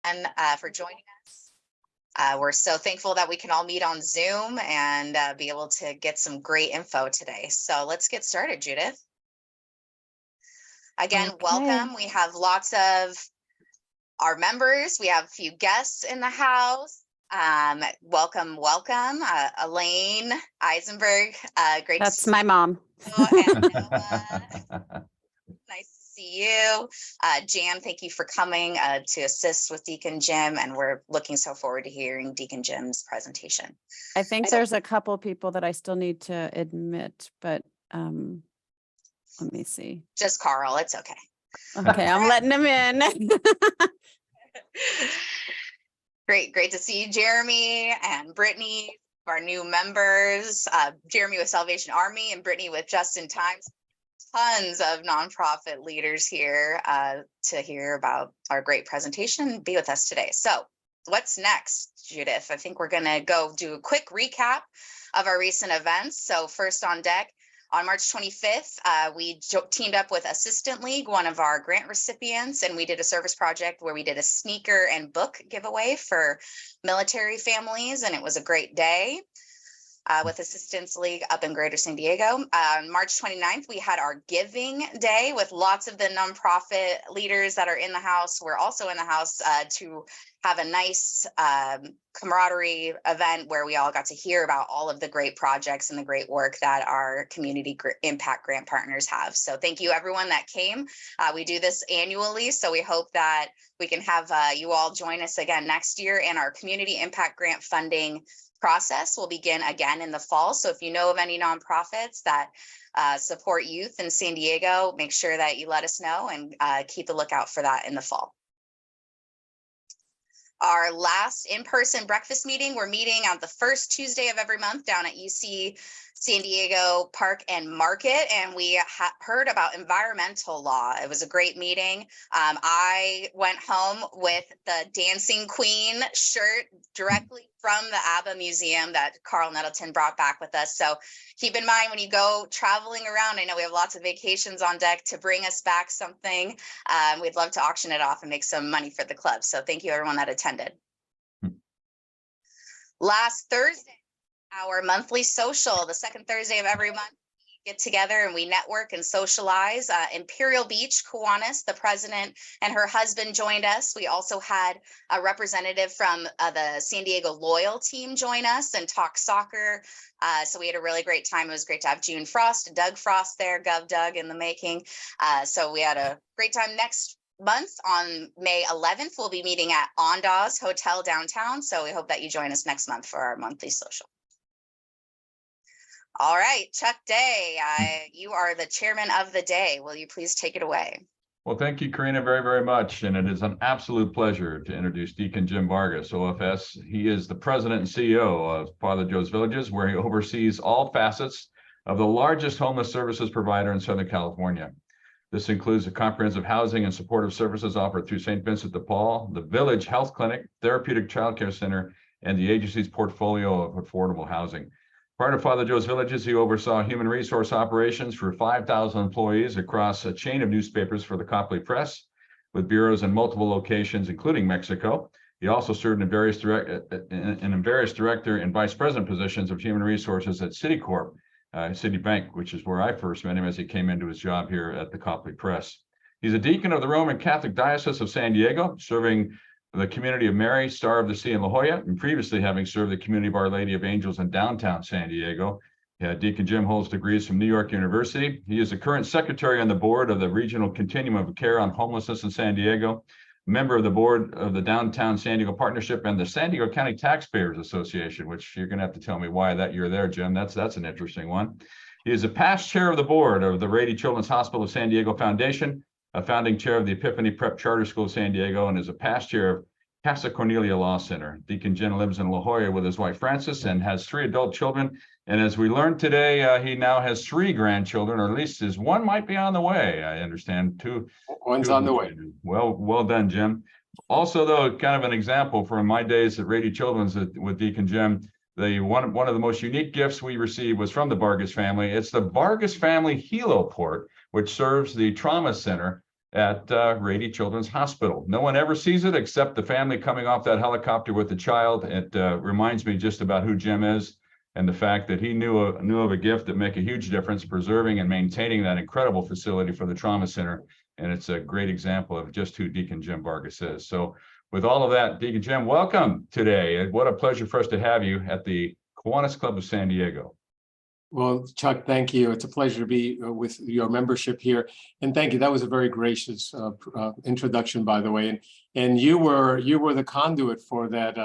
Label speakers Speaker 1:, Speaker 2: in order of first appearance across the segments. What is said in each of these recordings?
Speaker 1: and for joining us. We're so thankful that we can all meet on Zoom and be able to get some great info today. So let's get started, Judith. Again, welcome. We have lots of our members. We have a few guests in the house. Welcome. Elaine Eisenberg. Great.
Speaker 2: That's my mom.
Speaker 1: And Noah. Nice to see you. Jan, thank you for coming to assist with Deacon Jim, and we're looking so forward to hearing Deacon Jim's presentation.
Speaker 2: I think there's a couple people that I still need to admit, but let me see.
Speaker 1: Just Carl, it's okay.
Speaker 2: Okay, I'm letting him in.
Speaker 1: Great to see you, Jeremy and Brittany, our new members. Jeremy with Salvation Army and Brittany with Just in Time. Tons of nonprofit leaders here to hear about our great presentation and be with us today. So what's next, Judith? I think we're going to go do a quick recap of our recent events. So first on deck, on March 25th, we teamed up with Assistant League, one of our grant recipients, and we did a service project where we did a sneaker and book giveaway for military families, and it was a great day. With Assistance League up in Greater San Diego. On March 29th, we had our Giving Day with lots of the nonprofit leaders that are in the house. We're also in the house to have a nice camaraderie event where we all got to hear about all of the great projects and the great work that our community impact grant partners have. So thank you everyone that came. We do this annually, so we hope that we can have you all join us again next year, and our community impact grant funding process will begin again in the fall. So if you know of any nonprofits that support youth in San Diego, make sure that you let us know and keep a lookout for that in the fall. Our last in-person breakfast meeting, we're meeting on the first Tuesday of every month down at UC San Diego Park and Market, and we heard about environmental law. It was a great meeting. I went home with the Dancing Queen shirt directly from the ABBA Museum that Carl Nettleton brought back with us. So keep in mind when you go traveling around, I know we have lots of vacations on deck, to bring us back something. We'd love to auction it off and make some money for the club. So thank you everyone that attended. Last Thursday, our monthly social, the second Thursday of every month, we get together and we network and socialize. Imperial Beach, Kiwanis, the president and her husband joined us. We also had a representative from the San Diego Loyal team join us and talk soccer. So we had a really great time. It was great to have June Frost, Doug Frost there, Gov Doug in the making. So we had a great time. Next month on May 11th, we'll be meeting at Ondas Hotel downtown. So we hope that you join us next month for our monthly social. All right, Chuck Day, you are the chairman of the day. Will you please take it away?
Speaker 3: Well, thank you, Karina, very, very much. And it is an absolute pleasure to introduce Deacon Jim Vargas, OFS. He is the president and CEO of Father Joe's Villages, where he oversees all facets of the largest homeless services provider in Southern California. This includes the comprehensive housing and supportive services offered through St. Vincent de Paul, the Village Health Clinic, Therapeutic Child Care Center, and the agency's portfolio of affordable housing. Prior to Father Joe's Villages, he oversaw human resource operations for 5,000 employees across a chain of newspapers for the Copley Press, with bureaus in multiple locations, including Mexico. He also served in various director and vice president positions of human resources at Citicorp, Citibank, which is where I first met him as he came into his job here at the Copley Press. He's a deacon of the Roman Catholic Diocese of San Diego, serving the Community of Mary, Star of the Sea in La Jolla, and previously having served the Community of Our Lady of Angels in downtown San Diego. Deacon Jim holds degrees from New York University. He is the current secretary on the board of the Regional Continuum of Care on Homelessness in San Diego, member of the board of the Downtown San Diego Partnership and the San Diego County Taxpayers Association, which you're going to have to tell me why that you're there, Jim. That's an interesting one. He is a past chair of the board of the Rady Children's Hospital of San Diego Foundation, a founding chair of the Epiphany Prep Charter School of San Diego, and is a past chair of Casa Cornelia Law Center. Deacon Jim lives in La Jolla with his wife Frances and has 3 adult children. And as we learned today, he now has 3 grandchildren, or at least his one might be on the way. I understand 2.
Speaker 4: One's on the way.
Speaker 3: Well done, Jim. Also, though, kind of an example from my days at Rady Children's with Deacon Jim, one of the most unique gifts we received was from the Vargas family. It's the Vargas family heliport, which serves the trauma center at Rady Children's Hospital. No one ever sees it except the family coming off that helicopter with the child. It reminds me just about who Jim is and the fact that he knew of a gift that make a huge difference, preserving and maintaining that incredible facility for the trauma center. And it's a great example of just who Deacon Jim Vargas is. So with all of that, Deacon Jim, welcome today. What a pleasure for us to have you at the Kiwanis Club of San Diego.
Speaker 4: Well, Chuck, thank you. It's a pleasure to be with your membership here, and thank you. That was a very gracious introduction, by the way. And you were the conduit for that.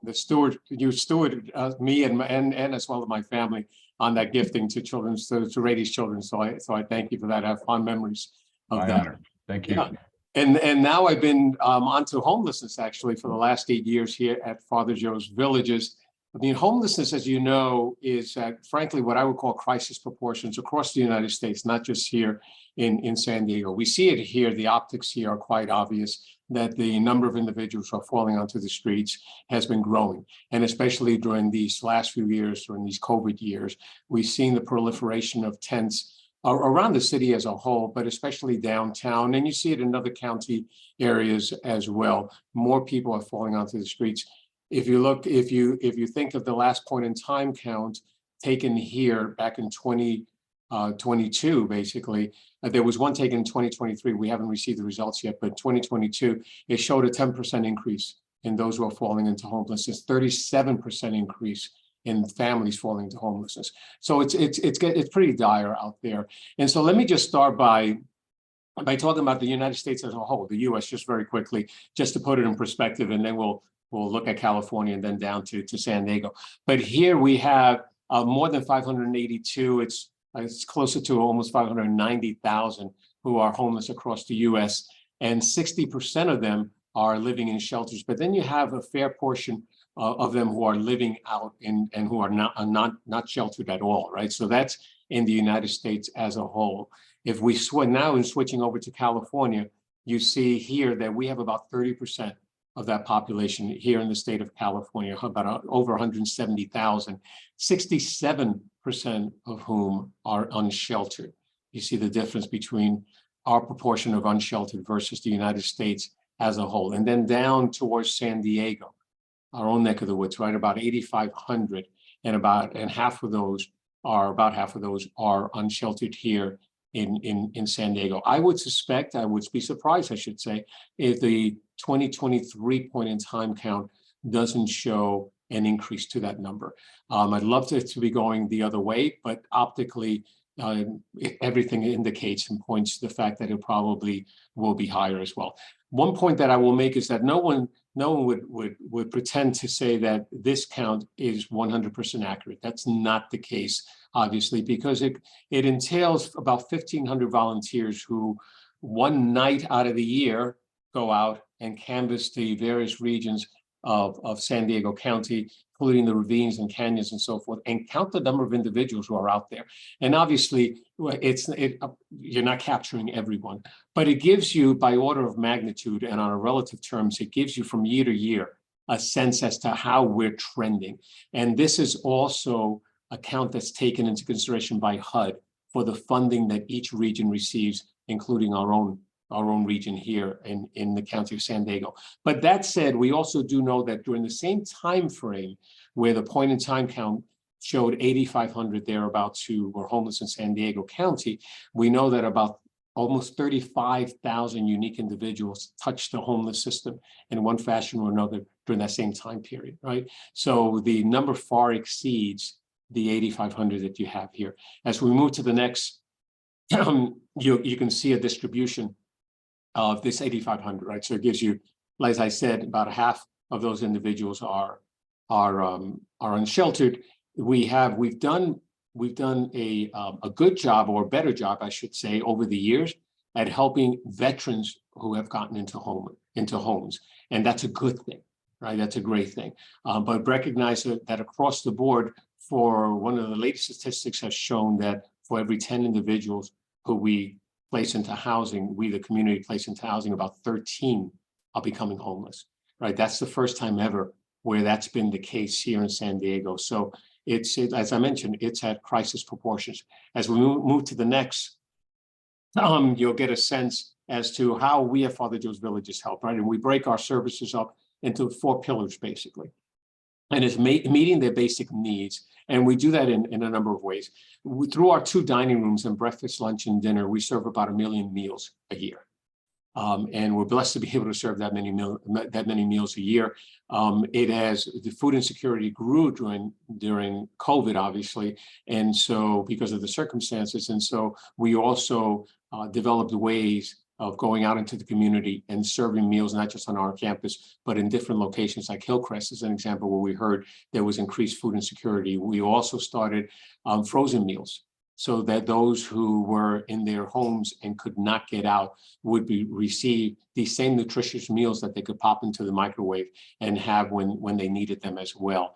Speaker 4: The steward, you stewarded me and as well as my family on that gifting to children, to Rady's children. So I thank you for that. I have fond memories of
Speaker 3: My
Speaker 4: that.
Speaker 3: honor. Thank you.
Speaker 4: Yeah. And now I've been onto homelessness actually for the last 8 years here at Father Joe's Villages. I mean, homelessness, as you know, is frankly what I would call crisis proportions across the United States, not just here in San Diego. We see it here. The optics here are quite obvious that the number of individuals who are falling onto the streets has been growing. And especially during these last few years, during these COVID years, we've seen the proliferation of tents around the city as a whole, but especially downtown. And you see it in other county areas as well. More people are falling onto the streets. If you think of the last point in time count taken here back in 2022, basically, there was one taken in 2023. We haven't received the results yet, but 2022, it showed a 10% increase in those who are falling into homelessness, 37% increase in families falling into homelessness. So it's pretty dire out there. And so let me just start by talking about the United States as a whole, the US, just very quickly, just to put it in perspective, and then we'll look at California and then down to San Diego. But here we have more than 582. It's closer to almost 590,000 who are homeless across the US, and 60% of them are living in shelters. But then you have a fair portion of them who are living out and who are not sheltered at all, right? So that's in the United States as a whole. If we now in switching over to California, you see here that we have about 30% of that population here in the state of California, about over 170,000, 67% of whom are unsheltered. You see the difference between our proportion of unsheltered versus the United States as a whole. And then down towards San Diego, our own neck of the woods, right, about 8,500, and about half of those are unsheltered here in San Diego. I would be surprised, I should say, if the 2023 point in time count doesn't show an increase to that number. I'd love to be going the other way, but optically, everything indicates and points to the fact that it probably will be higher as well. One point that I will make is that no one would pretend to say that this count is 100% accurate. That's not the case, obviously, because it entails about 1,500 volunteers who one night out of the year go out and canvass the various regions of San Diego County, including the ravines and canyons and so forth, and count the number of individuals who are out there. And obviously, you're not capturing everyone, but it gives you, by order of magnitude and on a relative terms, it gives you from year to year a sense as to how we're trending. And this is also a count that's taken into consideration by HUD for the funding that each region receives, including our own region here in the county of San Diego. But that said, we also do know that during the same time frame where the point in time count showed 8,500 thereabouts who were homeless in San Diego County, we know that about almost 35,000 unique individuals touched the homeless system in one fashion or another during that same time period, right? So the number far exceeds the 8,500 that you have here. As we move to the next, you can see a distribution of this 8,500, right? So it gives you, as I said, about half of those individuals are unsheltered. We've done a good job, or a better job, I should say, over the years at helping veterans who have gotten into homes, and that's a good thing, right? That's a great thing. But recognize that across the board, for one of the latest statistics has shown that for every 10 individuals who we place into housing, we, the community, place into housing, about 13 are becoming homeless, right? That's the first time ever where that's been the case here in San Diego. So it's as I mentioned, it's at crisis proportions. As we move to the next, you'll get a sense as to how we at Father Joe's Villages help, right? And we break our services up into 4 pillars, basically. And it's meeting their basic needs. And we do that in a number of ways. Through our 2 dining rooms and breakfast, lunch, and dinner, we serve about 1 million meals a year. And we're blessed to be able to serve that many meals a year. The food insecurity grew during COVID, obviously, and so because of the circumstances, and so we also developed ways of going out into the community and serving meals, not just on our campus, but in different locations like Hillcrest is an example where we heard there was increased food insecurity. We also started frozen meals, so that those who were in their homes and could not get out would receive these same nutritious meals that they could pop into the microwave and have when they needed them as well.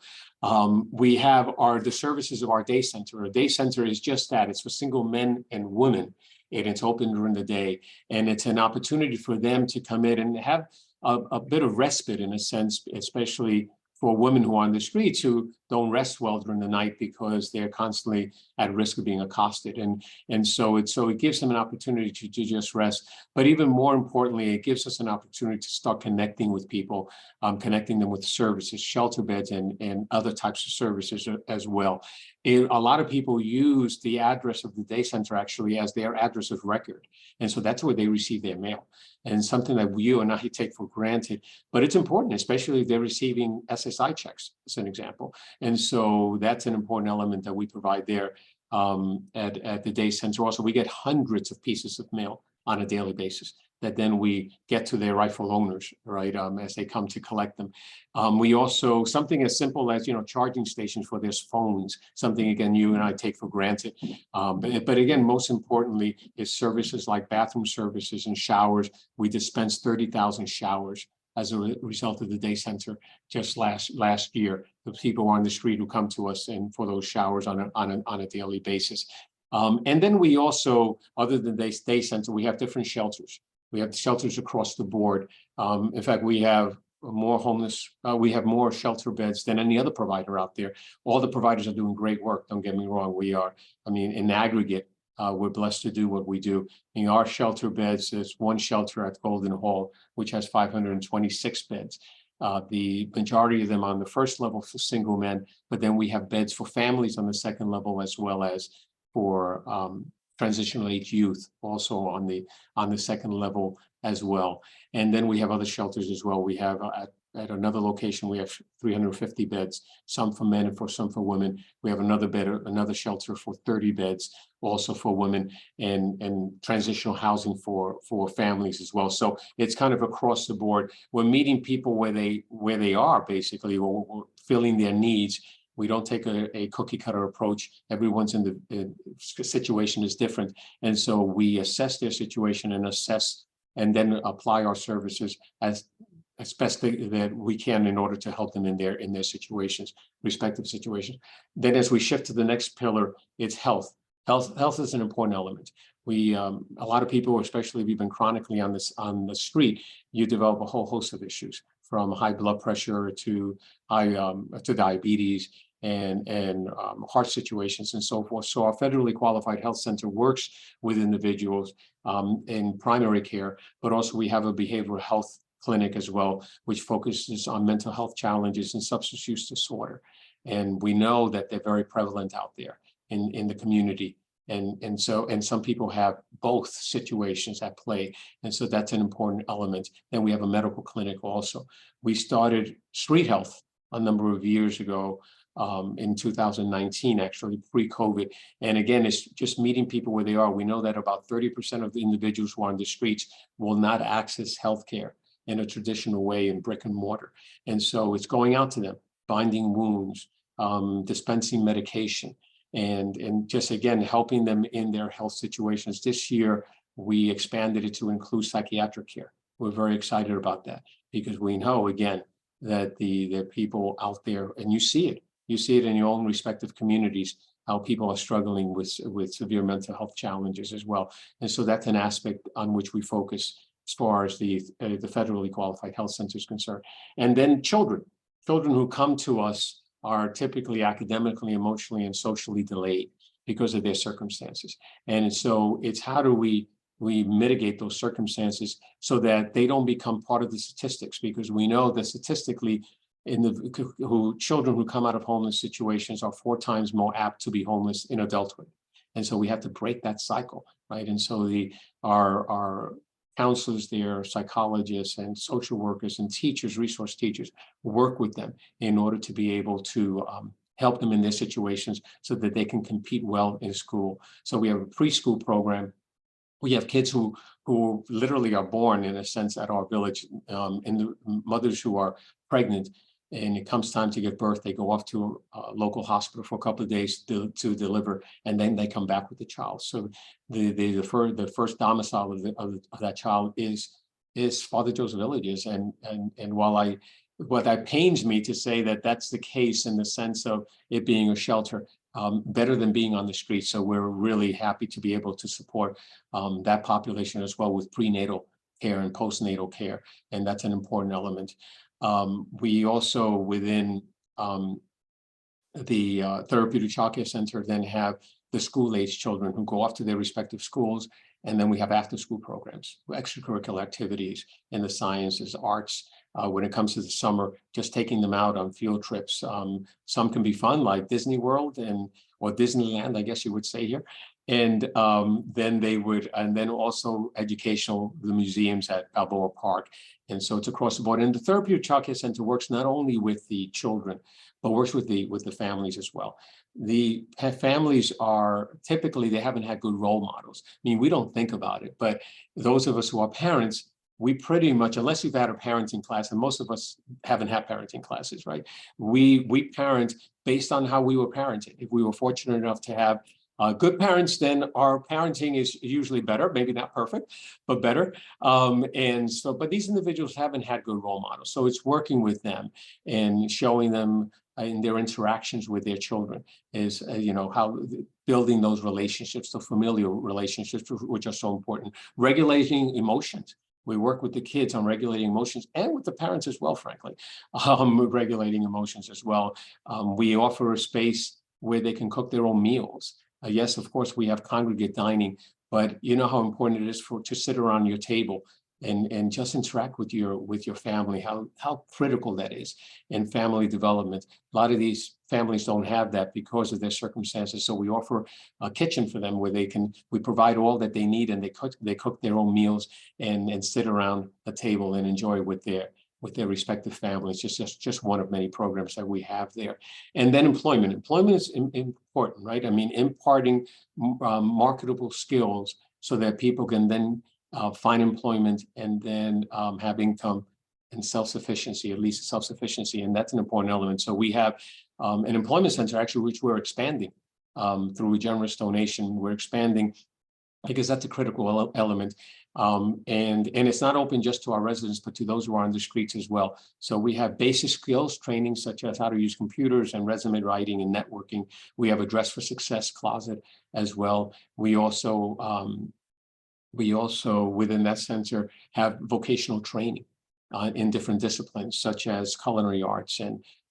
Speaker 4: We have the services of our day center. Our day center is just that. It's for single men and women, and it's open during the day. And it's an opportunity for them to come in and have a bit of respite, in a sense, especially for women who are on the streets who don't rest well during the night because they're constantly at risk of being accosted. And so it gives them an opportunity to just rest. But even more importantly, it gives us an opportunity to start connecting with people, connecting them with services, shelter beds, and other types of services as well. A lot of people use the address of the day center actually as their address of record. And so that's where they receive their mail. And something that you and I take for granted, but it's important, especially if they're receiving SSI checks, as an example. And so that's an important element that we provide there at the day center. Also, we get hundreds of pieces of mail on a daily basis that then we get to their rightful owners, right, as they come to collect them. We also, something as simple as, charging stations for their phones, something, again, you and I take for granted. But again, most importantly, is services like bathroom services and showers. We dispensed 30,000 showers as a result of the day center just last year. The people on the street who come to us and for those showers on a daily basis. And then we also, other than the day center, we have different shelters. We have shelters across the board. In fact, we have we have more shelter beds than any other provider out there. All the providers are doing great work. Don't get me wrong. In aggregate, we're blessed to do what we do. In our shelter beds, there's one shelter at Golden Hall, which has 526 beds. The majority of them on the first level for single men, but then we have beds for families on the second level, as well as for transitional age youth also on the second level as well. And then we have other shelters as well. We have at another location, we have 350 beds, some for men and some for women. We have another shelter for 30 beds, also for women, and transitional housing for families as well. So it's kind of across the board. We're meeting people where they are, basically, we're filling their needs. We don't take a cookie cutter approach. Everyone's in the situation is different. And so we assess their situation and then apply our services as best that we can in order to help them in their situations, respective situations. Then as we shift to the next pillar, it's health. Health is an important element. A lot of people, especially if you've been chronically on the street, you develop a whole host of issues, from high blood pressure to diabetes and heart situations and so forth. So our federally qualified health center works with individuals in primary care, but also we have a behavioral health clinic as well, which focuses on mental health challenges and substance use disorder. And we know that they're very prevalent out there in the community. And some people have both situations at play. And so that's an important element. Then we have a medical clinic also. We started street health a number of years ago, in 2019, actually pre-COVID. And again, it's just meeting people where they are. We know that about 30% of the individuals who are on the streets will not access healthcare in a traditional way in brick and mortar. And so it's going out to them, binding wounds, dispensing medication, and just, again, helping them in their health situations. This year, we expanded it to include psychiatric care. We're very excited about that because we know, again, that the people out there, and you see it in your own respective communities, how people are struggling with severe mental health challenges as well. And so that's an aspect on which we focus as far as the federally qualified health center is concerned. And then children who come to us are typically academically, emotionally, and socially delayed because of their circumstances. And so it's how do we we mitigate those circumstances so that they don't become part of the statistics, because we know that statistically children who come out of homeless situations are 4 times more apt to be homeless in adulthood. And so we have to break that cycle, right? And so our counselors there, psychologists and social workers and teachers, resource teachers, work with them in order to be able to help them in their situations so that they can compete well in school. So we have a preschool program. We have kids who literally are born, in a sense, at our village, and the mothers who are pregnant, and it comes time to give birth, they go off to a local hospital for a couple of days to deliver, and then they come back with the child. So the first domicile of that child is Father Joe's Villages, and while that pains me to say that that's the case in the sense of it being a shelter, better than being on the street. So we're really happy to be able to support that population as well with prenatal care and postnatal care, and that's an important element. We also, within the Therapeutic Child Care Center, then have the school-age children who go off to their respective schools, and then we have after-school programs, extracurricular activities in the sciences, arts. When it comes to the summer, just taking them out on field trips. Some can be fun, like Disney World or Disneyland, I guess you would say here. And then also educational, the museums at Balboa Park. And so it's across the board. And the Therapeutic Child Care Center works not only with the children, but works with the families as well. The families are typically, they haven't had good role models. I mean, we don't think about it, but those of us who are parents, we pretty much, unless you've had a parenting class, and most of us haven't had parenting classes, right? We parent based on how we were parented. If we were fortunate enough to have good parents, then our parenting is usually better, maybe not perfect, but better. But these individuals haven't had good role models. So it's working with them and showing them in their interactions with their children is, how building those relationships, the familial relationships, which are so important. Regulating emotions. We work with the kids on regulating emotions and with the parents as well, frankly, regulating emotions as well. We offer a space where they can cook their own meals. Yes, of course, we have congregate dining, but you know how important it is to sit around your table and just interact with your family, how critical that is in family development. A lot of these families don't have that because of their circumstances. So we offer a kitchen for them where we provide all that they need, and they cook their own meals and sit around a table and enjoy with their respective families. Just one of many programs that we have there. And then employment. Employment is important, right? I mean, imparting marketable skills so that people can then find employment and then have income and self-sufficiency, at least self-sufficiency. And that's an important element. So we have an employment center, actually, which we're expanding through a generous donation. We're expanding because that's a critical element. And it's not open just to our residents, but to those who are on the streets as well. So we have basic skills training, such as how to use computers and resume writing and networking. We have a Dress for Success closet as well. We also within that center have vocational training in different disciplines, such as culinary arts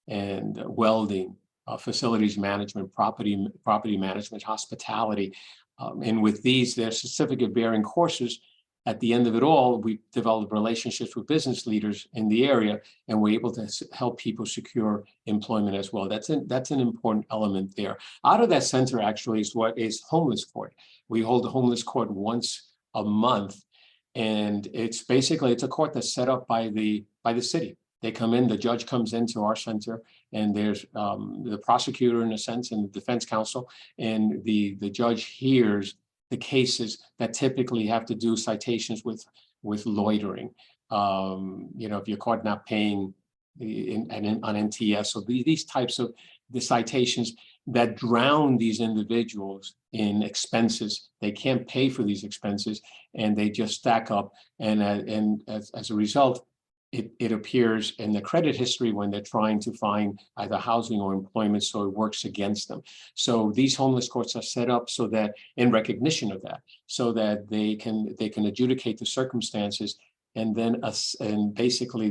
Speaker 4: and welding, facilities management, property management, hospitality. And with these, they're certificate-bearing courses. At the end of it all, we develop relationships with business leaders in the area, and we're able to help people secure employment as well. That's an important element there. Out of that center, actually, is what is homeless court. We hold a homeless court once a month, and it's a court that's set up by the city. They come in, the judge comes into our center, and there's the prosecutor, in a sense, and the defense counsel, and the judge hears the cases that typically have to do citations with loitering. If you're caught not paying on NTS, so these types of the citations that drown these individuals in expenses. They can't pay for these expenses, and they just stack up. And as a result, it appears in the credit history when they're trying to find either housing or employment, so it works against them. So these homeless courts are set up so that, in recognition of that, so that they can adjudicate the circumstances, and then basically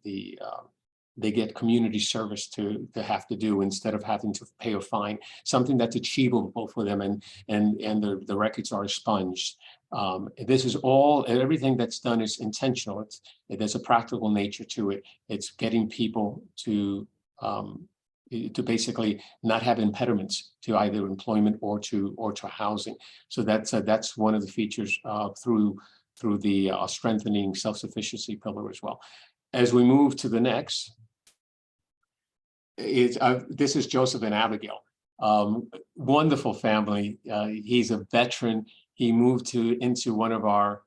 Speaker 4: the they get community service to have to do instead of having to pay a fine, something that's achievable for them, and the records are expunged. This is all, everything that's done is intentional. There's a practical nature to it. It's getting people to basically not have impediments to either employment or to housing. So that's one of the features through the strengthening self-sufficiency pillar as well. As we move to the next, this is Joseph and Abigail. Wonderful family. He's a veteran. He moved into one of our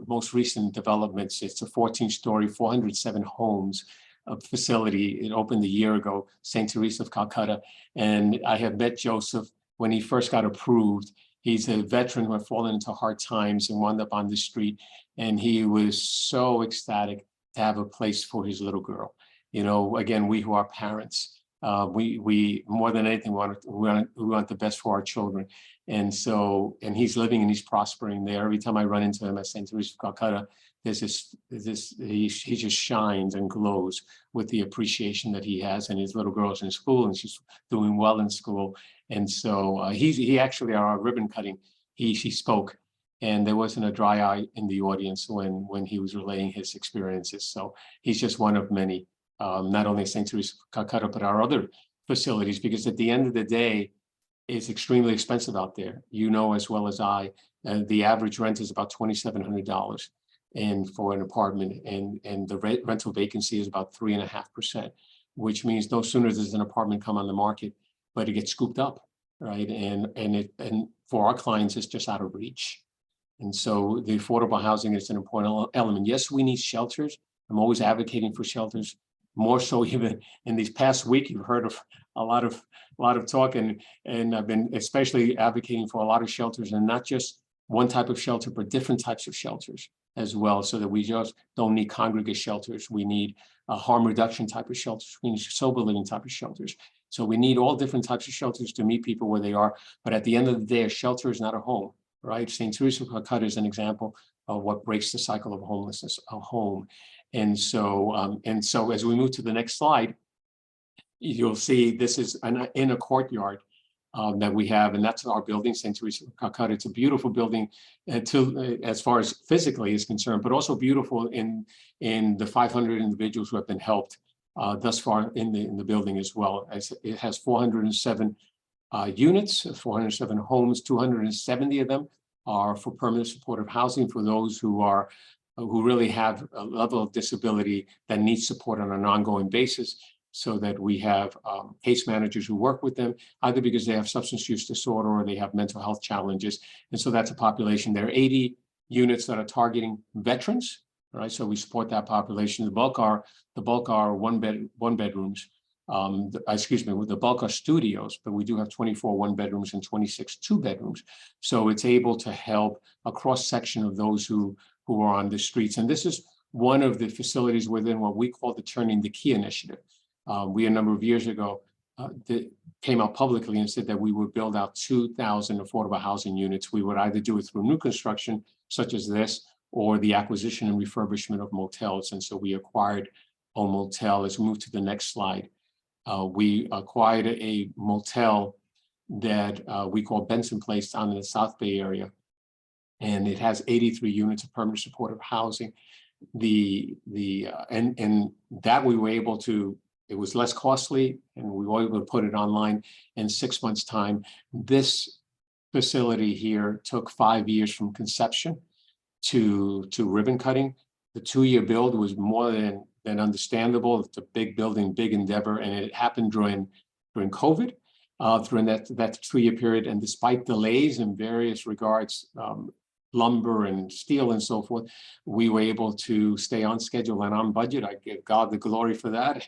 Speaker 4: most recent developments. It's a 14-story, 407 homes facility. It opened a year ago, St. Teresa of Calcutta. And I have met Joseph when he first got approved. He's a veteran who had fallen into hard times and wound up on the street. And he was so ecstatic to have a place for his little girl. You know, again, we who are parents, we more than anything we want the best for our children. And so, and he's living and he's prospering there. Every time I run into him at St. Teresa of Calcutta, he just shines and glows with the appreciation that he has, and his little girl's in school and she's doing well in school. And so he actually, at our ribbon cutting, he spoke, and there wasn't a dry eye in the audience when he was relaying his experiences. So he's just one of many, not only St. Teresa of Calcutta, but our other facilities, because at the end of the day, it's extremely expensive out there. You know as well as I, the average rent is about $2,700 and for an apartment, and the rental vacancy is about 3.5%, which means no sooner does an apartment come on the market, but it gets scooped up, right? And for our clients, it's just out of reach. And so the affordable housing is an important element. Yes, we need shelters. I'm always advocating for shelters, more so even in these past week. You've heard of a lot of talk, and I've been especially advocating for a lot of shelters, and not just one type of shelter, but different types of shelters as well, so that we just don't need congregate shelters. We need harm reduction type of shelters. We need sober living type of shelters. So we need all different types of shelters to meet people where they are. But at the end of the day, a shelter is not a home, right? St. Teresa of Calcutta is an example of what breaks the cycle of homelessness, a home. And so as we move to the next slide, you'll see this is in a courtyard that we have, and that's our building, St. Teresa of Calcutta. It's a beautiful building as far as physically is concerned, but also beautiful in the 500 individuals who have been helped thus far in the building as well. As it has 407 units, 407 homes. 270 of them are for permanent supportive housing for those who really have a level of disability that needs support on an ongoing basis, so that we have case managers who work with them, either because they have substance use disorder or they have mental health challenges. And so that's a population. There are 80 units that are targeting veterans, right? So we support that population. The bulk are one bedrooms. The bulk are studios, but we do have 24 one bedrooms and 26 two bedrooms. So it's able to help a cross section of those who are on the streets. And this is one of the facilities within what we call the Turning the Key initiative. We, a number of years ago, came out publicly and said that we would build out 2,000 affordable housing units. We would either do it through new construction, such as this, or the acquisition and refurbishment of motels. And so we acquired a motel. Let's move to the next slide. We acquired a motel that we call Benson Place down in the South Bay area. And it has 83 units of permanent supportive housing. And that we were able to, it was less costly, and we were able to put it online in 6 months' time. This facility here took 5 years from conception to ribbon cutting. The 2-year build was more than understandable. It's a big building, big endeavor, and it happened during COVID, during that 2-year period. And despite delays in various regards, lumber and steel and so forth, we were able to stay on schedule and on budget. I give God the glory for that.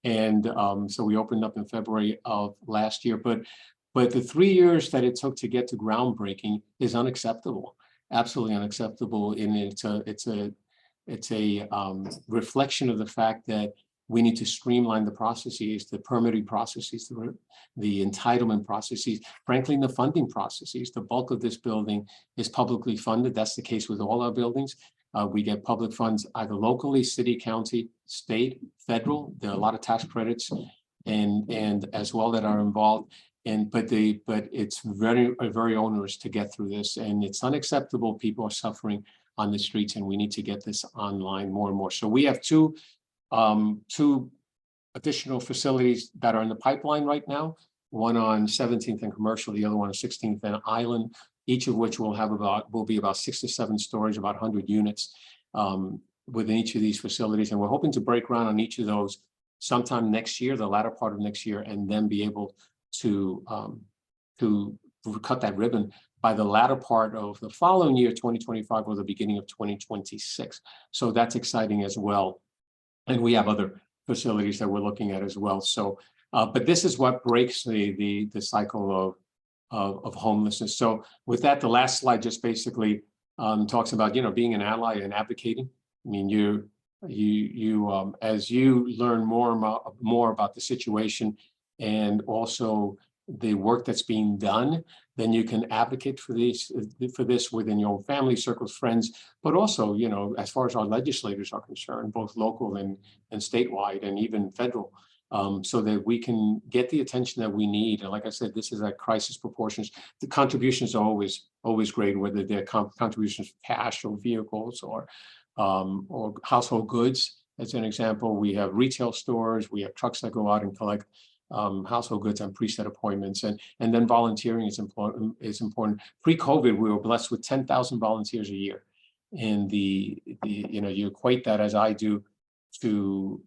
Speaker 4: So we opened up in February of last year. But the 3 years that it took to get to groundbreaking is unacceptable, absolutely unacceptable. And it's a reflection of the fact that we need to streamline the processes, the permitting processes, the entitlement processes, frankly, the funding processes. The bulk of this building is publicly funded. That's the case with all our buildings. We get public funds either locally, city, county, state, federal. There are a lot of tax credits and as well that are involved. But it's very onerous to get through this, and it's unacceptable. People are suffering on the streets, and we need to get this online more and more. So we have two additional facilities that are in the pipeline right now. One on 17th and Commercial, the other one on 16th and Island. Each of which will be about 6 to 7 stories, about 100 units within each of these facilities, and we're hoping to break ground on each of those sometime next year, the latter part of next year, and then be able to cut that ribbon by the latter part of the following year, 2025, or the beginning of 2026. So that's exciting as well. And we have other facilities that we're looking at as well. So, but this is what breaks the cycle of homelessness. So with that, the last slide just basically talks about, being an ally and advocating. I mean, you as you learn more about the situation and also the work that's being done, then you can advocate for this within your own family, circles, friends, but also, as far as our legislators are concerned, both local and statewide and even federal, so that we can get the attention that we need. And like I said, this is at crisis proportions. The contributions are always great, whether they're contributions cash or vehicles or household goods. As an example, we have retail stores, we have trucks that go out and collect household goods on preset appointments, and then volunteering is important. Pre-COVID, we were blessed with 10,000 volunteers a year, and you equate that, as I do, to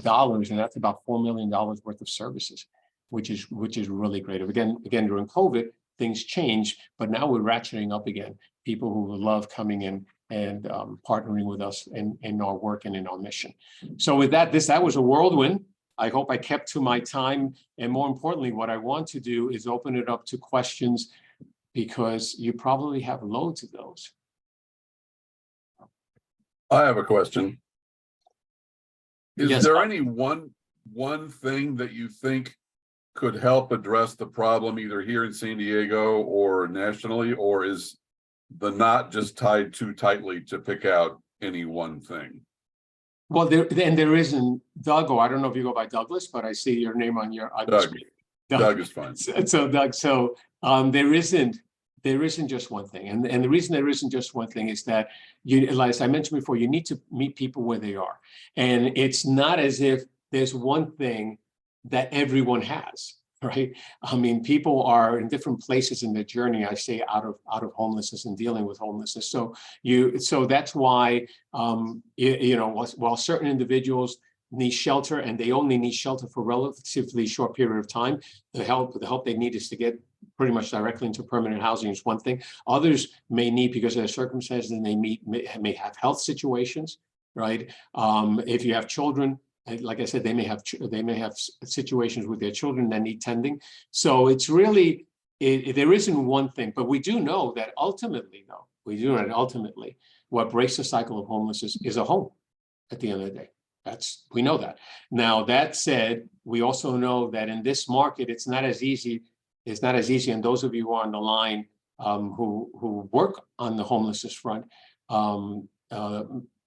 Speaker 4: dollars, and that's about $4 million worth of services, which is really great. Again, during COVID, things changed, but now we're ratcheting up again. People who love coming in and partnering with us in our work and in our mission. So with that, that was a whirlwind. I hope I kept to my time. And more importantly, what I want to do is open it up to questions, because you probably have loads of those.
Speaker 5: I have a question. Is
Speaker 4: Yes,
Speaker 5: there
Speaker 4: Bob.
Speaker 5: any one thing that you think could help address the problem either here in San Diego or nationally, or is the knot just tied too tightly to pick out any one thing?
Speaker 4: Well, there isn't, Doug, or I don't know if you go by Douglas, but I see your name on your
Speaker 5: Doug. Doug is fine.
Speaker 4: So Doug, there isn't just one thing, and the reason there isn't just one thing is that as I mentioned before, you need to meet people where they are, and it's not as if there's one thing that everyone has, right? I mean, people are in different places in their journey, I say, out of homelessness and dealing with homelessness. So that's why while certain individuals need shelter, and they only need shelter for a relatively short period of time, the help they need is to get pretty much directly into permanent housing is one thing. Others may need, because of their circumstances, and they may have health situations, right? If you have children, like I said, they may have situations with their children that need tending. So it's really, there isn't one thing, but we do know that ultimately, what breaks the cycle of homelessness is a home at the end of the day. We know that. Now, that said, we also know that in this market, it's not as easy. And those of you who are on the line who work on the homelessness front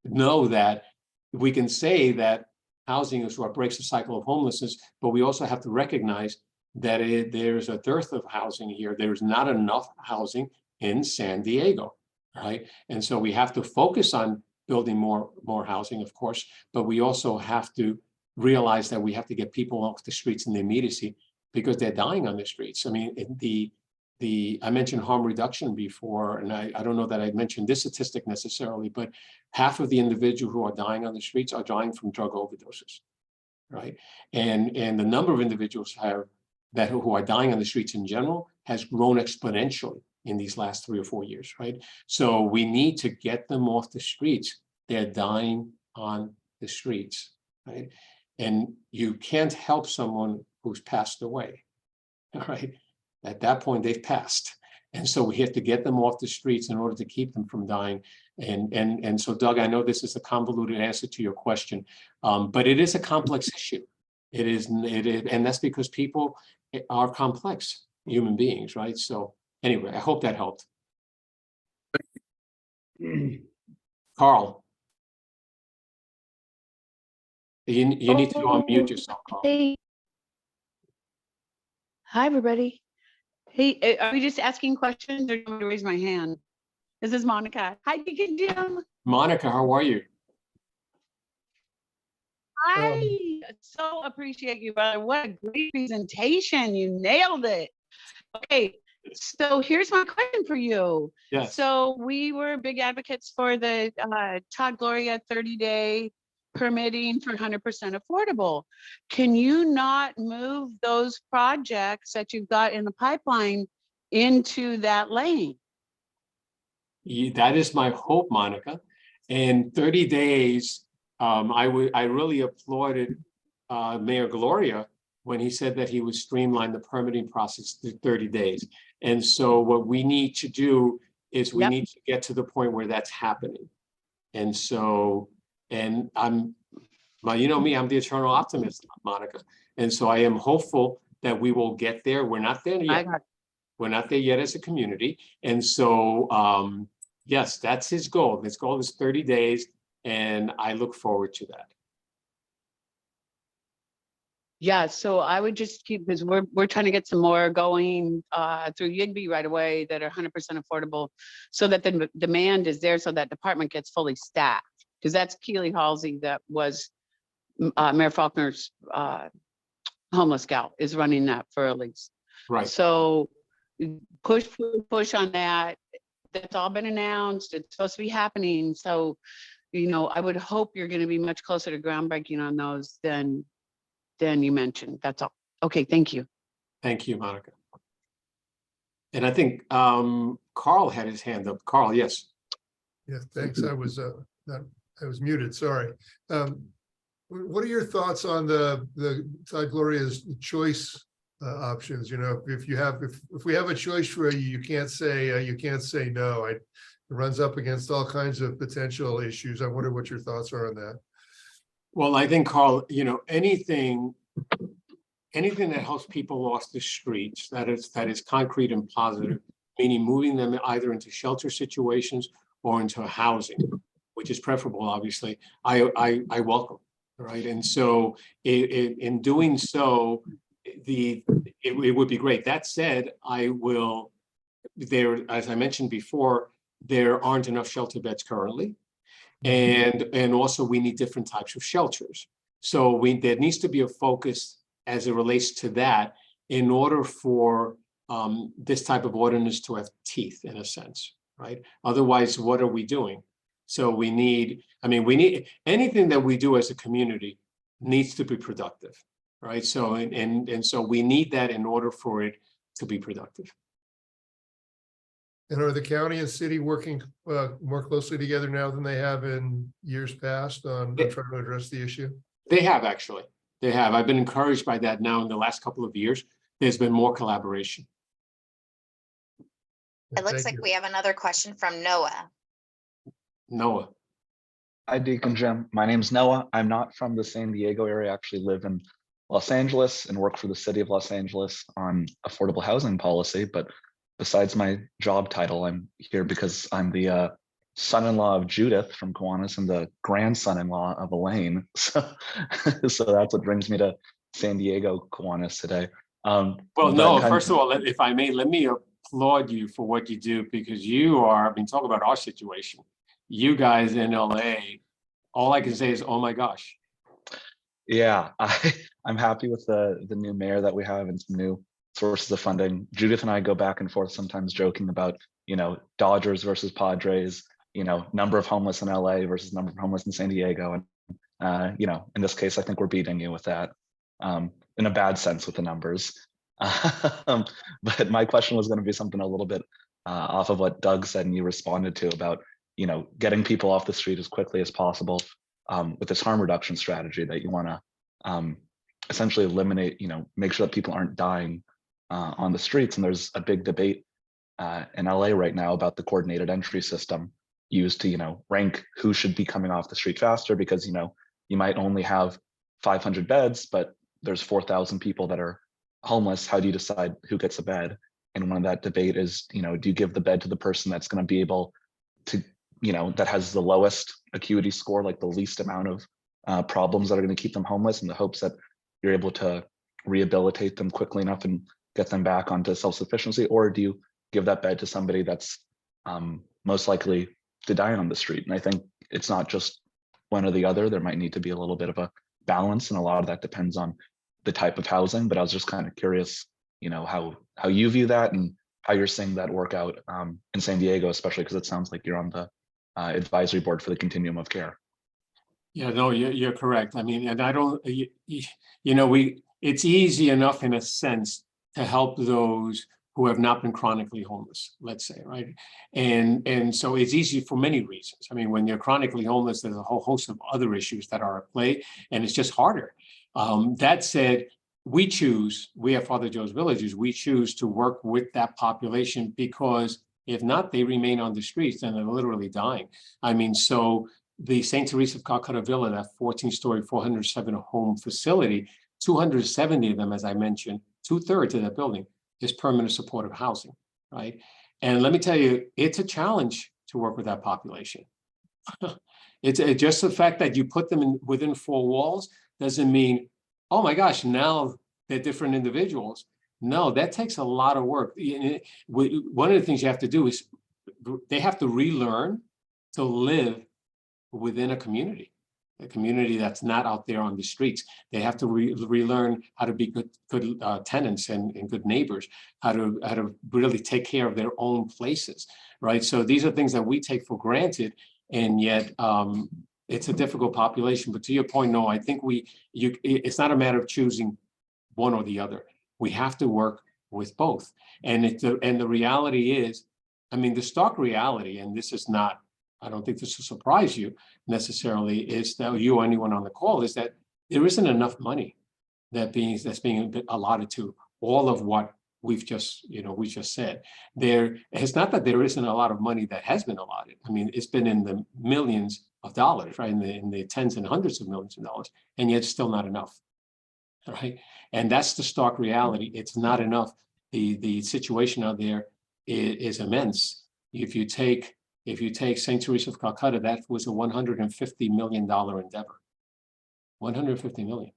Speaker 4: know that we can say that housing is what breaks the cycle of homelessness, but we also have to recognize that there's a dearth of housing here. There's not enough housing in San Diego, right? And so we have to focus on building more housing, of course, but we also have to realize that we have to get people off the streets in the immediacy, because they're dying on the streets. I mean, I mentioned harm reduction before, and I don't know that I mentioned this statistic necessarily, but half of the individuals who are dying on the streets are dying from drug overdoses, right? And the number of individuals who are dying on the streets in general has grown exponentially in these last 3 or 4 years, right? So we need to get them off the streets. They're dying on the streets, right? And you can't help someone who's passed away, all right? At that point, they've passed. And so we have to get them off the streets in order to keep them from dying. And so, Doug, I know this is a convoluted answer to your question, but it is a complex issue. It is, and that's because people are complex human beings, right? So anyway, I hope that helped. Carl. You need to unmute yourself, Carl.
Speaker 6: Hey. Hi, everybody. Hey, are we just asking questions or do you want me to raise my hand? This is Monica. Hi, Deacon Jim.
Speaker 4: Monica, how are you?
Speaker 6: I so appreciate you, brother. What a great presentation. You nailed it. Okay, so here's my question for you.
Speaker 4: Yes.
Speaker 6: So we were big advocates for the Todd Gloria 30-day permitting for 100% affordable. Can you not move those projects that you've got in the pipeline into that lane?
Speaker 4: That is my hope, Monica. In 30 days, I really applauded Mayor Gloria when he said that he would streamline the permitting process to 30 days. And so what we need to do is we need to get to the point where that's happening. And so, and you know me, I'm the eternal optimist, Monica. And so I am hopeful that we will get there. We're not there yet. We're not there yet as a community. And so, yes, that's his goal. His goal is 30 days. And I look forward to that.
Speaker 6: Yeah, so I would just keep, because we're trying to get some more going through YIGBY right away that are 100% affordable, so that the demand is there, so that department gets fully staffed. Because that's Keely Halsey, that was Mayor Faulkner's homeless gal, is running that for a lease.
Speaker 4: Right.
Speaker 6: So push on that. That's all been announced. It's supposed to be happening. So, you know, I would hope you're going to be much closer to groundbreaking on those than you mentioned. That's all. Okay, thank you.
Speaker 4: Thank you, Monica. And I think Carl had his hand up. Carl, yes.
Speaker 7: Yeah, thanks. I was muted. Sorry. What are your thoughts on the Todd Gloria's choice options? You know, if we have a choice for you, you can't say no. It runs up against all kinds of potential issues. I wonder what your thoughts are on that.
Speaker 4: Well, I think, Carl, you know, anything that helps people off the streets, that is concrete and positive, meaning moving them either into shelter situations or into housing, which is preferable, obviously, I welcome, right? And so in doing so, it would be great. That said, as I mentioned before, there aren't enough shelter beds currently. And also we need different types of shelters. So there needs to be a focus as it relates to that in order for this type of ordinance to have teeth, in a sense, right? Otherwise, what are we doing? So we need anything that we do as a community needs to be productive, right? So and so we need that in order for it to be productive.
Speaker 7: And are the county and city working more closely together now than they have in years past on trying to address the issue?
Speaker 4: They have, actually. They have. I've been encouraged by that now in the last couple of years. There's been more collaboration.
Speaker 1: It looks like we have another question from Noah.
Speaker 4: Noah.
Speaker 8: Hi, Deacon Jim. My name's Noah. I'm not from the San Diego area. I actually live in Los Angeles and work for the city of Los Angeles on affordable housing policy. But besides my job title, I'm here because I'm the son-in-law of Judith from Kiwanis and the grandson-in-law of Elaine. So that's what brings me to San Diego, Kiwanis today.
Speaker 4: Well, no, first of all, if I may, let me applaud you for what you do, because you are, talk about our situation. You guys in LA, all I can say is, oh my gosh.
Speaker 8: Yeah, I'm happy with the new mayor that we have and some new sources of funding. Judith and I go back and forth sometimes joking about, Dodgers versus Padres, number of homeless in LA versus number of homeless in San Diego. And, in this case, I think we're beating you with that in a bad sense with the numbers. But my question was going to be something a little bit off of what Doug said and you responded to about, getting people off the street as quickly as possible with this harm reduction strategy that you want to essentially eliminate, make sure that people aren't dying on the streets. And there's a big debate in LA right now about the coordinated entry system used to, rank who should be coming off the street faster, because, you might only have 500 beds, but there's 4,000 people that are homeless. How do you decide who gets a bed? And one of that debate is, do you give the bed to the person that's going to be able to that has the lowest acuity score, like the least amount of problems that are going to keep them homeless, in the hopes that you're able to rehabilitate them quickly enough and get them back onto self-sufficiency? Or do you give that bed to somebody that's most likely to die on the street? And I think it's not just one or the other. There might need to be a little bit of a balance, and a lot of that depends on the type of housing. But I was just kind of curious, how you view that and how you're seeing that work out in San Diego, especially because it sounds like you're on the advisory board for the continuum of care.
Speaker 4: Yeah, no, you're correct. I mean, and I don't, it's easy enough in a sense to help those who have not been chronically homeless, let's say, right? And so it's easy for many reasons. I mean, when you're chronically homeless, there's a whole host of other issues that are at play, and it's just harder. That said, we at Father Joe's Villages, we choose to work with that population, because if not, they remain on the streets and they're literally dying. I mean, so the St. Teresa of Calcutta Villa, that 14-story, 407 home facility, 270 of them, as I mentioned, 2/3 of that building is permanent supportive housing, right? And let me tell you, it's a challenge to work with that population. It's just the fact that you put them within four walls doesn't mean, oh my gosh, now they're different individuals. No, that takes a lot of work. One of the things you have to do is they have to relearn to live within a community that's not out there on the streets. They have to relearn how to be good tenants and good neighbors, how to really take care of their own places, right? So these are things that we take for granted, and yet it's a difficult population. But to your point, no, I think it's not a matter of choosing one or the other. We have to work with both. And the reality is, I mean, the stark reality, and this is not, I don't think this will surprise you necessarily, is that you or anyone on the call, is that there isn't enough money that's being allotted to all of what we just said. It's not that there isn't a lot of money that has been allotted. I mean, it's been in the millions of dollars, right? In the tens and hundreds of millions of dollars, and yet it's still not enough. Right. And that's the stark reality. It's not enough. The situation out there is immense. If you take St. Teresa of Calcutta, that was a $150 million endeavor. 150 million.